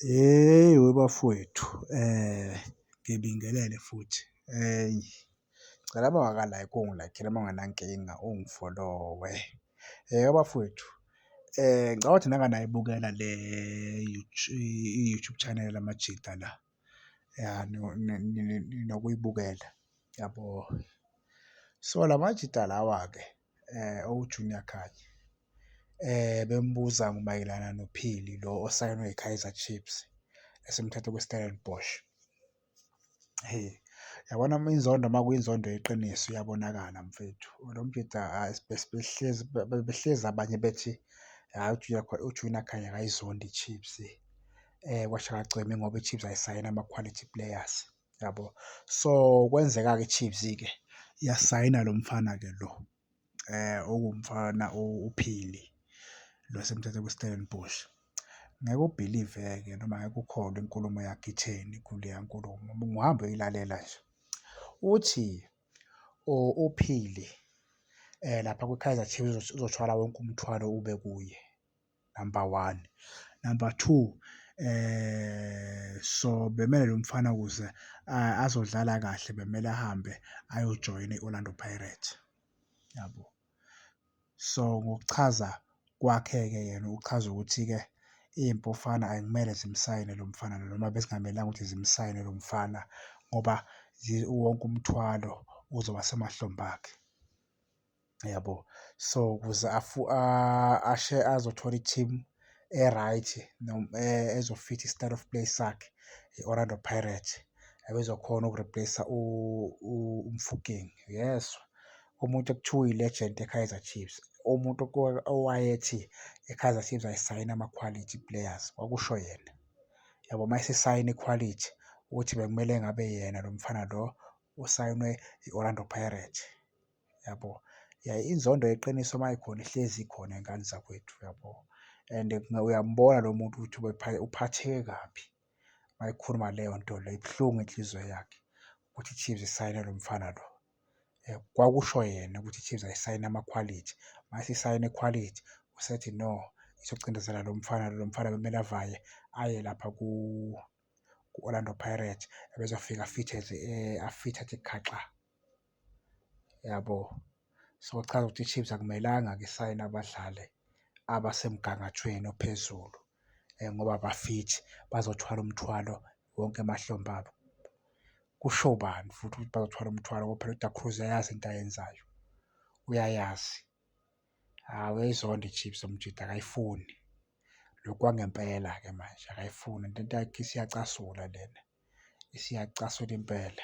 Webafowethu, ngibingelele futhi. Ngicela uma ungaka-like ungi-like-ele uma ungenankinga ungifolowe. Webafowethu, ngicabanga ukuthi nakanayibukela i-YouTube channel yamaJida la. Ya ninokuyibukela, yabo. So lamajida lawa-ke o-Junior Khanye bembuza mayelana noPhili lo osayinwe i-Kaizer Chiefs esemthathe kwe-Stellenbosch. Yabona inzondo makuyinzondo yeqiniso iyabonakala mfethu. Lo mbhida behlezi abanye bethi hhayi uJunior Khanye akayizondi i-Chiefs. Kwasha kagceme ngoba i-Chiefs ayisayini ama-quality players, yabo. So kwenzeka-ke i-Chiefs-ke iyasayina lo mfana-ke lo okuwumfana uPhili lo esemthathe kwe-Stellenbosch. Ngeke ubhilive-ke noma ngeke ukholwe inkulumo yakhe itheni kuleya nkulumo, ungahambe uyilalela nje. Uthi uPhili lapha kwi-Kaizer Chiefs uzothwala wonke umthwalo ube kuye, number one. Number two, so bemele lo mfana ukuze azodlala kahle bemele ahambe ayojoyina i-Orlando Pirates, yabo. So ngokuchaza kwakhe-ke yena uchaza ukuthi-ke iy'mpofana akumele zimsayine lo mfana noma bezingamelanga ukuthi zimsayine lo mfana ngoba wonke umthwalo uzoba semahlombe akhe, yabo. So ukuze azothola i-team e-right ezofitha i-style of play sakhe i-Orlando Pirates ebezokhona uku-replace-a uMofokeng. Yes, umuntu ekuthiwa uyi-legend e-Kaizer Chiefs, umuntu owayethi i-Kaizer Chiefs ayisayini ama-quality players, kwakusho yena, yabo. Uma esesayina i-quality ukuthi bekumele ngabe yena lo mfana lo usayinwe i-Orlando Pirates, yabo. Inzondo yeqiniso uma ikhona ihlezi ikhona ngane zakwethu, yabo. And uyambona lo muntu ukuthi uphatheke kabi uma ekhuluma leyo nto leyo, ibuhlungu inhliziyo yakhe ukuthi i-Chiefs isayine lo mfana lo. Kwakusho yena ukuthi i-Chiefs ayisayini ama-quality, mase isayina i-quality usethi no, izocindezela lo mfana lo mfana bekumele avaye aye lapha ku-Orlando Pirates ebezofika afithe athi khaxa, yabo. So chaza ukuthi i-Chiefs akumelanga-ke isayine abadlali abasemgangathweni ophezulu ngoba bafithi bazothwala umthwalo wonke emahlombe abo. Kusho bani futhi ukuthi bazothwala umthwalo ngoba phela uDa Cruz uyayazi into ayenzayo, uyayazi. Uyayizonda i-Chiefs umJida akayifuni lokhu kwangempela-ke manje, akayifuni lento yakhe isiyacasula lena, isiyacasula impela.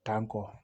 Danko.